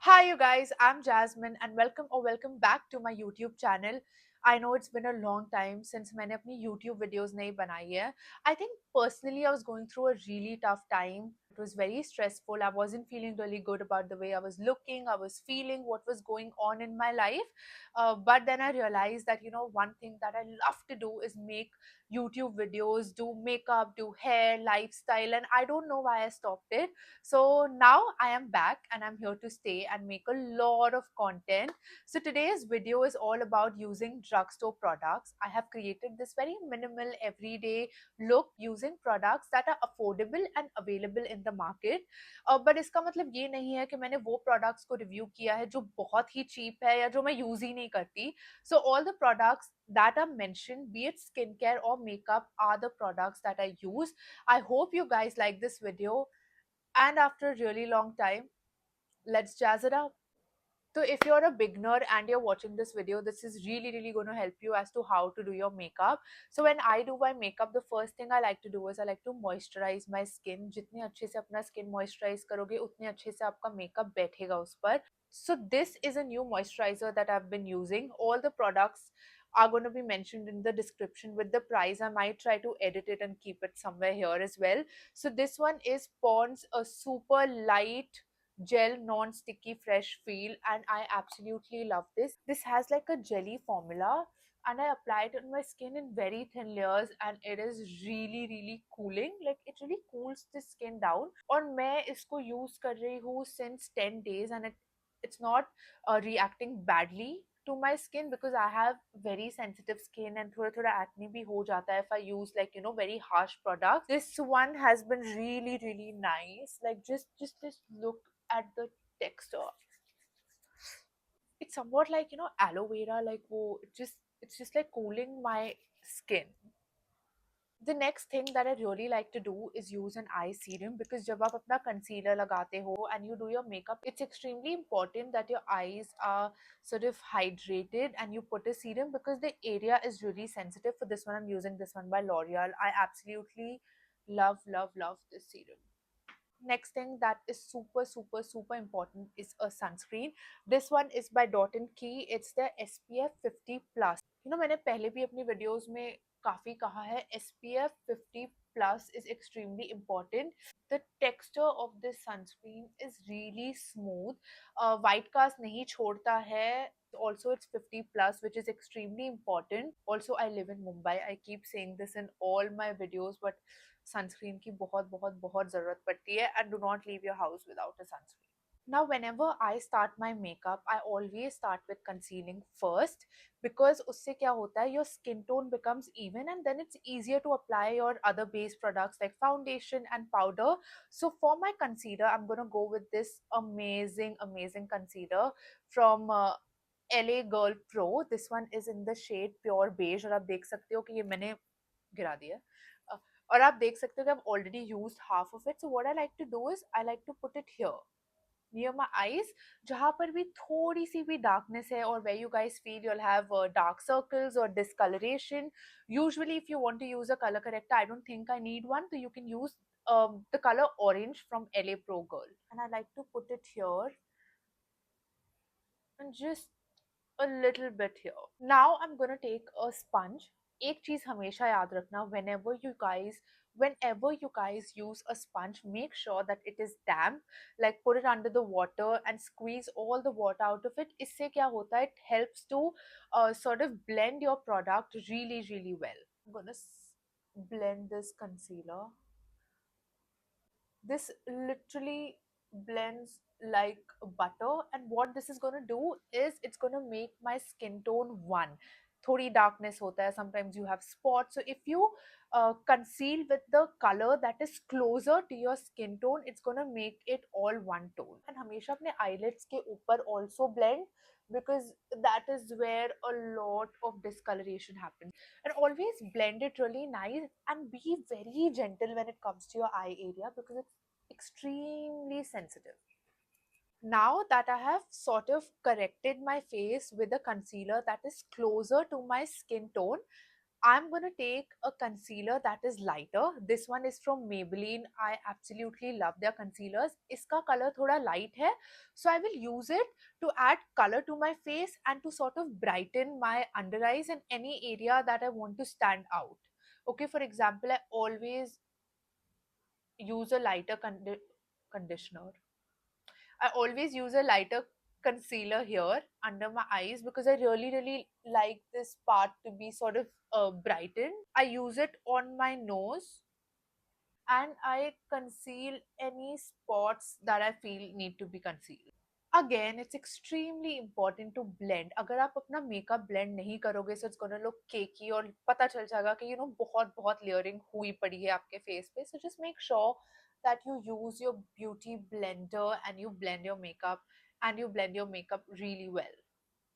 Hi, you guys. I'm Jasmine, and welcome back to my YouTube channel. I know it's been a long time since मैंने अपनी YouTube videos नहीं बनाई है. I think personally I was going through a really tough time. It was very stressful. I wasn't feeling really good about the way I was looking. I was feeling what was going on in my life. But then I realized that one thing that I love to do is make YouTube videos, do makeup, do hair, lifestyle, and I don't know why I stopped it. So now I am back and I'm here to stay and make a lot of content. So today's video is all about using drugstore products. I have created this very minimal everyday look using products that are affordable and available in the market. But इसका मतलब ये नहीं है कि मैंने वो products को review किया है जो बहुत ही cheap है या जो मैं use ही नहीं करती. So all the products that are mentioned, be it skincare or makeup, are the products that I use. I hope you guys like this video, and after a really long time, let's jazz it up. So if you're a beginner and you're watching this video, this is really going to help you as to how to do your makeup. So when I do my makeup, the first thing I like to do is I like to moisturize my skin. जितने अच्छे से अपना skin moisturize करोगे उतने अच्छे से आपका makeup बैठेगा उस पर. So this is a new moisturizer that I've been using. All the products are going to be mentioned in the description with the price. I might try to edit it and keep it somewhere here as well. So this one is Pond's a super light gel non-sticky fresh feel, and I absolutely love this has like a jelly formula, and I apply it on my skin in very thin layers, and it is really cooling. Like it really cools the skin down. और मैं इसको use कर रही हूँ since 10 days, and it's not reacting badly to my skin because I have very sensitive skin and थोड़ा acne भी हो जाता है if I use like very harsh products. This one has been really nice. Like just look at the texture. It's somewhat like aloe vera, like wo it's just like cooling my skin. The next thing that I really like to do is use an eye serum, because जब आप अपना concealer लगाते हो and you do your makeup, it's extremely important that your eyes are sort of hydrated and you put a serum because the area is really sensitive. For this one, I'm using this one by L'Oreal. I absolutely love this serum. Next thing that is super important is a sunscreen. This one is by Dot and Key. It's the SPF 50 plus. मैंने पहले भी अपनी videos में काफी कहा है, SPF 50 plus is extremely important. The texture of this sunscreen is really smooth. White cast नहीं छोड़ता है. Also it's 50 plus, which is extremely important. Also I live in Mumbai. I keep saying this in all my videos, but sunscreen की बहुत ज़रूरत पड़ती है, and do not leave your house without a sunscreen. Now, whenever I start my makeup, I always start with concealing first, because उससे क्या होता है, your skin tone becomes even and then it's easier to apply your other base products like foundation and powder. So for my concealer, I'm going to go with this amazing concealer from LA Girl Pro. This one is in the shade Pure Beige, और आप देख सकते हो कि ये मैंने गिरा दिया. और आप देख सकते हो कि I've already used half of it. So what I like to do is I like to put it here near my eyes, जहाँ पर भी थोड़ी सी भी darkness है, or where you guys feel you'll have dark circles or discoloration. Usually if you want to use a color corrector, I don't think I need one, so you can use the color orange from LA Pro Girl, and I like to put it here and just a little bit here. Now I'm gonna take a sponge. एक चीज हमेशा याद रखना, whenever you guys use a sponge, make sure that it is damp. Like put it under the water and squeeze all the water out of it. इससे क्या होता है, it helps to sort of blend your product really well. I'm gonna blend this concealer. This literally blends like butter, and what this is going to do is it's going to make my skin tone one. थोड़ी darkness होता है, sometimes you have spots, so if you conceal with the color that is closer to your skin tone, it's going to make it all one tone. And हमेशा अपने eyelids के ऊपर also blend, because that is where a lot of discoloration happens. And always blend it really nice and be very gentle when it comes to your eye area, because it's extremely sensitive. Now that I have sort of corrected my face with a concealer that is closer to my skin tone, I'm gonna take a concealer that is lighter. This one is from Maybelline. I absolutely love their concealers. Iska color thoda light hai, so I will use it to add color to my face and to sort of brighten my under eyes and any area that I want to stand out. Okay, for example, I always use a lighter conditioner. I always use a lighter concealer here under my eyes because I really, really like this part to be sort of brightened. I use it on my nose and I conceal any spots that I feel need to be concealed. Again, it's extremely important to blend. अगर आप अपना makeup blend नहीं करोगे, so it's gonna look cakey और पता चल जाएगा कि बहुत बहुत layering हुई पड़ी है आपके face पे. So just make sure that you use your beauty blender and you blend your makeup really well.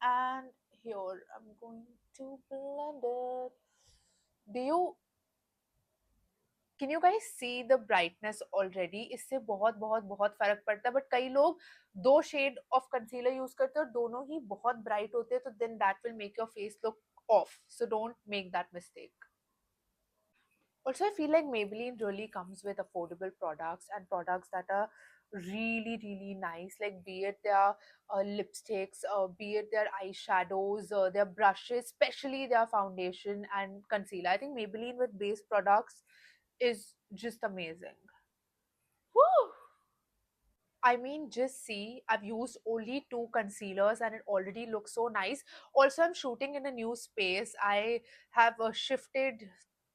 And here I'm going to blend it. Do you Can you guys see the brightness already? इससे बहुत बहुत बहुत फर्क पड़ता है, but कई लोग दो शेड ऑफ कंसीलर यूज करते हैं और दोनों ही बहुत ब्राइट होते हैं, तो then that will make your face look off. So don't make that mistake. Also, I feel like Maybelline really comes with affordable products and products that are really, really nice. Like, be it their lipsticks, be it their eyeshadows, their brushes, especially their foundation and concealer. I think Maybelline with base products is just amazing. Woo! I mean, just see, I've used only two concealers and it already looks so nice. Also, I'm shooting in a new space. I have shifted,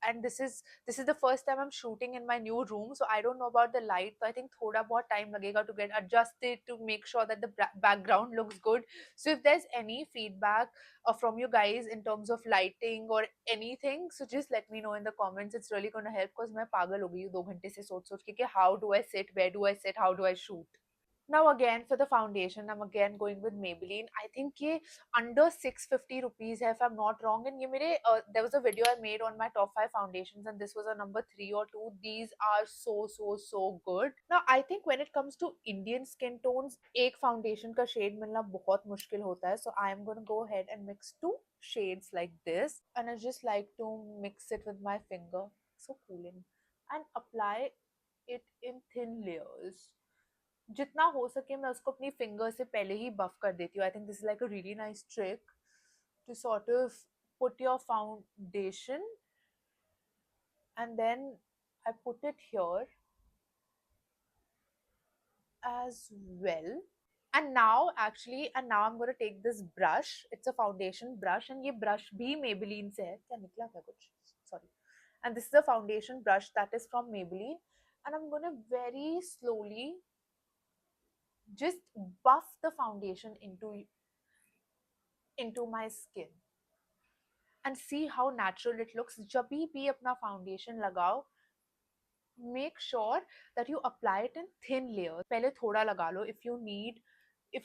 and this is the first time I'm shooting in my new room. So I don't know about the light. So I think thoda bahut time lagega to get adjusted to make sure that the background looks good. So if there's any feedback from you guys in terms of lighting or anything, so just let me know in the comments. It's really gonna help because मैं पागल हो गई हूँ 2 घंटे से सोच के कि how do I sit, where do I sit, how do I shoot. Now again for the foundation, I'm again going with Maybelline. I think ये under 650 rupees है if I'm not wrong. And ये मेरे there was a video I made on my top 5 foundations and this was a number 3 or 2. These are so good. Now I think when it comes to Indian skin tones, एक foundation का shade मिलना बहुत मुश्किल होता है. So I am going to go ahead and mix two shades like this. And I just like to mix it with my finger. So cooling. And apply it in thin layers. जितना हो सके मैं उसको अपनी finger से पहले ही बफ कर देती हूँ. I think this is like a really nice trick to sort of put your foundation and then I put it here as well. And now I'm going to take this brush. It's a foundation brush and ये brush भी Maybelline से है. क्या निकला क्या कुछ? Sorry. And this is a foundation brush that is from Maybelline and I'm going to very slowly just buff the foundation into my skin and see how natural it looks. जब भी अपना foundation लगाओ, make sure that you apply it in thin layers. पहले थोड़ा लगा लो. If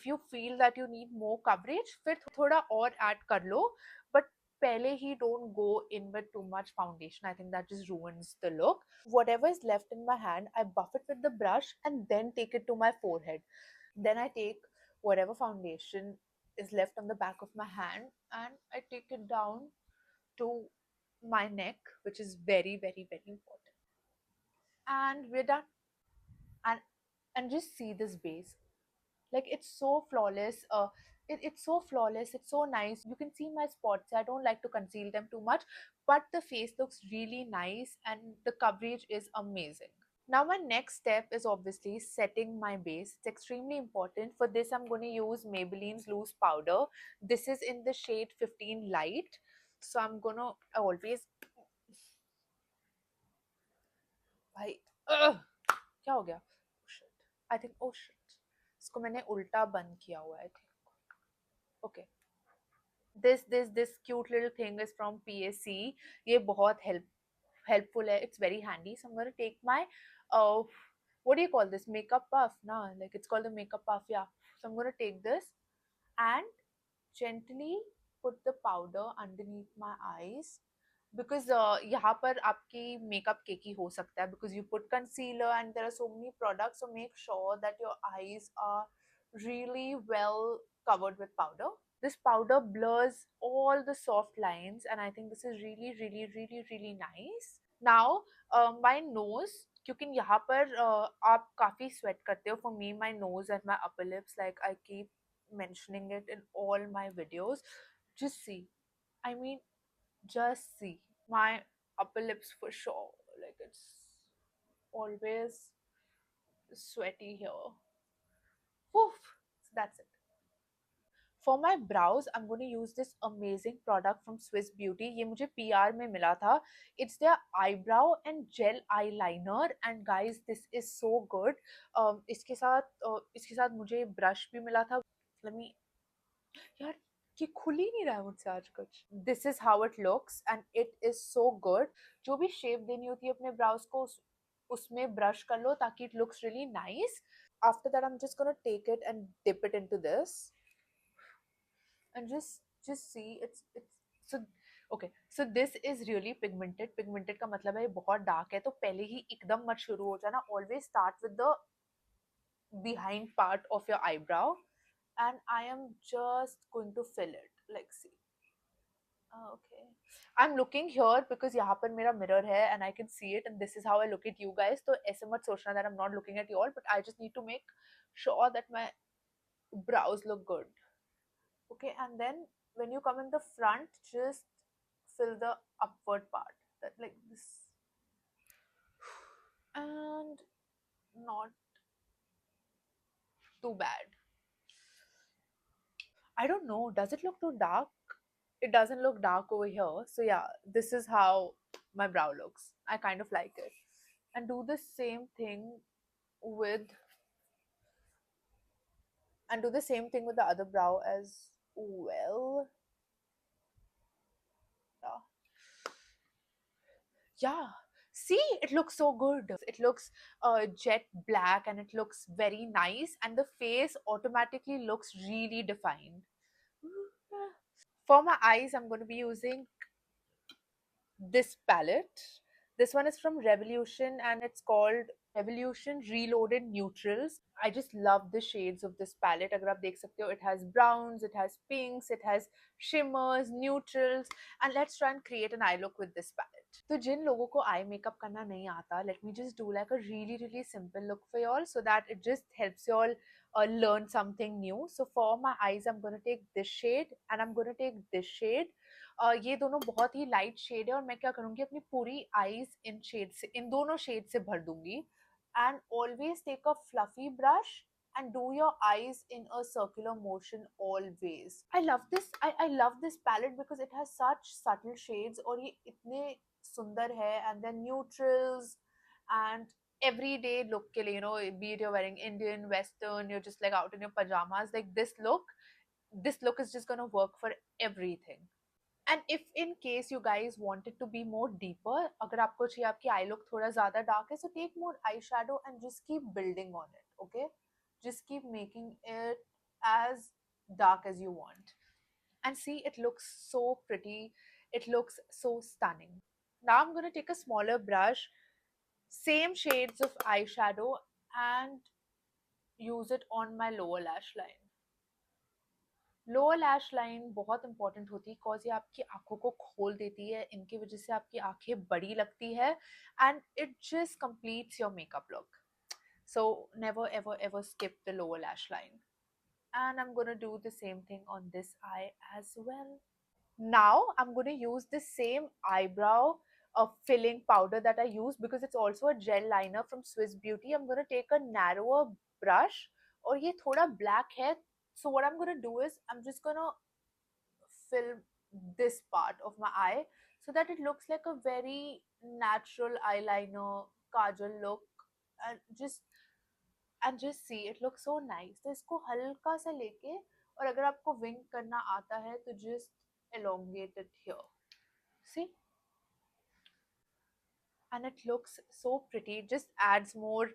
you feel that you need more coverage, फिर थोड़ा और add कर लो. But पहले ही don't go in with too much foundation. I think that just ruins the look. Whatever is left in my hand, I buff it with the brush and then take it to my forehead. Then I take whatever foundation is left on the back of my hand and I take it down to my neck, which is very, very, very important. And we're done. And just see this base. Like it's so flawless. It's so flawless. It's so nice. You can see my spots. I don't like to conceal them too much, but the face looks really nice and the coverage is amazing. Now my next step is obviously setting my base. It's extremely important. For this, I'm going to use Maybelline's loose powder. This is in the shade 15 light. So I'm going to always... भाई क्या हो गया? Oh shit. I think oh shit. इसको मैंने उल्टा बंद किया हुआ है. I think. Okay. This cute little thing is from PSC. ये बहुत helpful है. It's very handy. So I'm going to take my what do you call this? Makeup puff. No, like it's called the makeup puff. Yeah. So I'm going to take this and gently put the powder underneath my eyes. Because यहाँ पर आपकी makeup cakey हो सकता है because you put concealer and there are so many products, so make sure that your eyes are really well covered with powder. This powder blurs all the soft lines, and I think this is really really really really nice. Now my nose, क्योंकि यहाँ पर आप काफी sweat करते हो. For me, my nose and my upper lips, like I keep mentioning it in all my videos. Just see, I mean, just see my upper lips for sure. Like it's always sweaty here. Woof. So that's it. For my brows, I'm going to use this amazing product from Swiss Beauty. ये मुझे PR में मिला था. It's their eyebrow and gel eyeliner, and guys, this is so good. इसके साथ मुझे brush भी मिला था. Let me, यार ये खुल ही नहीं रहा है मुझसे आज कुछ. This is how it looks and it is so good. जो भी shape देनी होती है अपने brows को, उसमें brush कर लो ताकि it looks really nice. After that, I'm just gonna take it and dip it into this. And just see, it's so okay. So this is really pigmented का मतलब है ये बहुत डार्क है, तो पहले ही एकदम मत शुरू हो जाना. Always start with the behind part of your eyebrow, and I am just going to fill it, like, see. Okay, I'm looking here because यहाँ पर मेरा mirror है and I can see it, and this is how I look at you guys. तो ऐसे मत सोचना that I'm not looking at you all, but I just need to make sure that my brows look good. Okay, and then when you come in the front, just fill the upward part, that like this, and not too bad. I don't know, does it look too dark? It doesn't look dark over here. So yeah, this is how my brow looks. I kind of like it. And do the same thing with the other brow as well. Yeah. Yeah, see, it looks so good. It looks jet black and it looks very nice, and the face automatically looks really defined. For my eyes, I'm going to be using this palette. This one is from Revolution and it's called Revolution Reloaded Neutrals. I just love the shades of this palette. अगर आप देख सकते हो, it has browns, it has pinks, it has shimmers, neutrals, and let's try and create an eye look with this palette. तो जिन लोगों को eye makeup करना नहीं आता, let me just do like a really really simple look for y'all so that it just helps y'all learn something new. So for my eyes, I'm going to take this shade and I'm going to take this shade. ये दोनों बहुत ही light shade है और मैं क्या करूंगी, अपनी पूरी आईज इन शेड से, इन दोनों शेड से भर दूंगी. And always take a fluffy brush and do your eyes in a circular motion always. I love this palette because it has such subtle shades और ये इतने सुंदर है, and then neutrals and everyday look के लिए, you know, be it you're wearing Indian, Western, you're just like out in your pajamas, like this look is just gonna work for everything. And if in case you guys wanted to be more deeper, अगर आपको चाहिए आपकी eye look थोड़ा ज़्यादा dark है, so take more eyeshadow and just keep building on it, okay? Just keep making it as dark as you want. And see, it looks so pretty. It looks so stunning. Now I'm going to take a smaller brush, same shades of eyeshadow, and use it on my lower lash line. Lower lash line बहुत important होती है because ये आपकी आंखों को खोल देती है, इनकी वजह से आपकी आंखें बड़ी लगती है and it just completes your makeup look. So never ever ever skip the lower lash line. And I'm going to do the same thing on this eye as well. Now I'm going to use the same eyebrow filling powder that I use because it's also a gel liner from Swiss Beauty. I'm going to take a narrower brush और ये थोड़ा black है. So what I'm going to do is I'm just going to fill this part of my eye so that it looks like a very natural eyeliner kajal look, and just see, it looks so nice. तो इसको हल्का सा लेके, और अगर आपको wing करना आता है तो just elongate it here. See, and it looks so pretty. It just adds more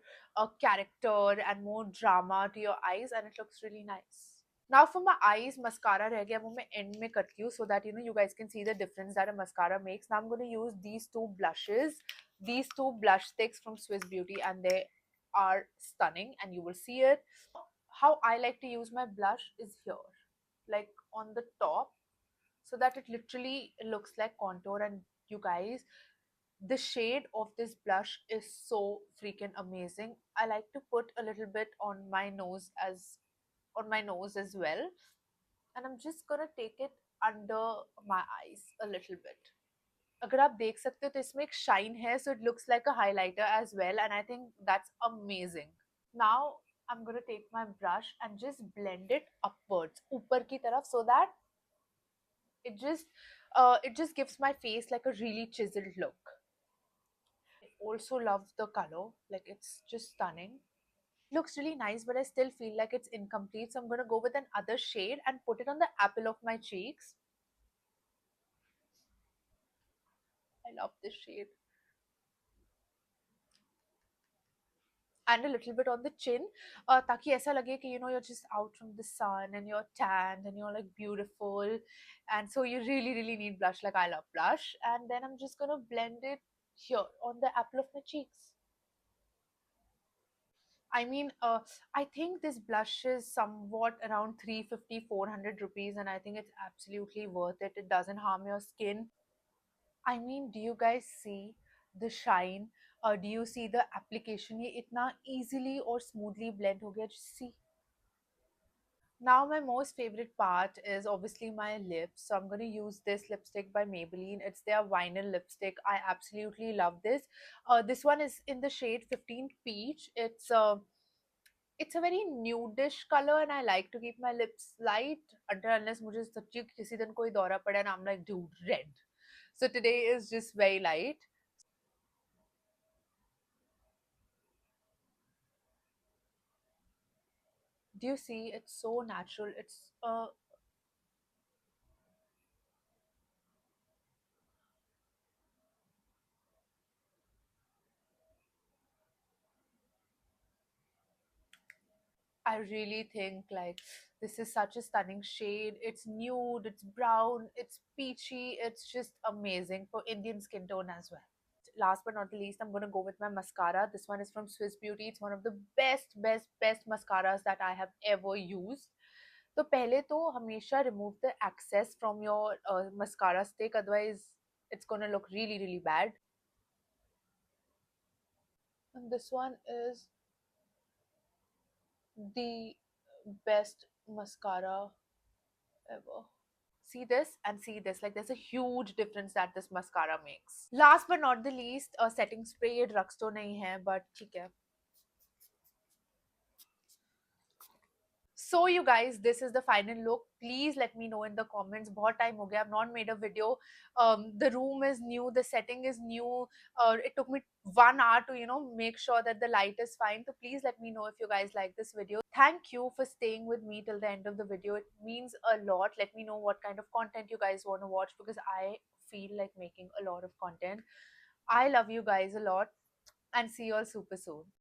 character and more drama to your eyes, and it looks really nice. Now for my eyes, mascara रह गया, वो मैं end में करती हूँ so that you guys can see the difference that a mascara makes. Now I'm going to use these two blushes, these two blush sticks from Swiss Beauty, and they are stunning and you will see it. How I like to use my blush is here. like on the top, so that it literally looks like contour. And you guys, the shade of this blush is so freaking amazing. I like to put a little bit on my nose as well, and I'm just gonna take it under my eyes a little bit. अगर आप देख सकते हो तो इसमें एक shine है, so it looks like a highlighter as well, and I think that's amazing. Now I'm gonna take my brush and just blend it upwards, ऊपर की तरफ, so that it just gives my face like a really chiseled look. Also love the color, like it's just stunning. Looks really nice, but I still feel like it's incomplete, so I'm gonna go with another shade and put it on the apple of my cheeks. I love this shade. And a little bit on the chin, ताकि ऐसा लगे कि you're just out from the sun and you're tanned and you're like beautiful, and so you really need blush. Like I love blush, and then I'm just gonna blend it here on the apple of my cheeks. I mean, I think this blush is somewhat around 350, 400 rupees, and I think it's absolutely worth it. It doesn't harm your skin. I mean, do you guys see the shine? Do you see the application? ये इतना easily or smoothly blend हो गया. Just see. Now my most favorite part is obviously my lips. So I'm going to use this lipstick by Maybelline. It's their vinyl lipstick. I absolutely love this. This one is in the shade 15 Peach. It's a very nudish color, and I like to keep my lips light until unless मुझे सच्ची किसी दिन कोई दौरा पड़े and I'm like, dude, red. So today is just very light. Do you see? It's so natural. I really think like this is such a stunning shade. It's nude, it's brown, it's peachy, it's just amazing for Indian skin tone as well. Last but not the least, I'm gonna go with my mascara. This one is from Swiss Beauty. It's one of the best mascaras that I have ever used. तो पहले तो हमेशा remove the excess from your mascara stick, otherwise it's gonna look really bad. And this one is the best mascara ever. See this and see this, like there's a huge difference that this mascara makes. Last but not the least, a setting spray. ये drugstore नहीं है, but ठीक है. So you guys, this is the final look. Please let me know in the comments. बहुत time हो गया. I've not made a video. The room is new. The setting is new. It took me 1 hour to make sure that the light is fine. So please let me know if you guys like this video. Thank you for staying with me till the end of the video. It means a lot. Let me know what kind of content you guys want to watch, because I feel like making a lot of content. I love you guys a lot, and see you all super soon.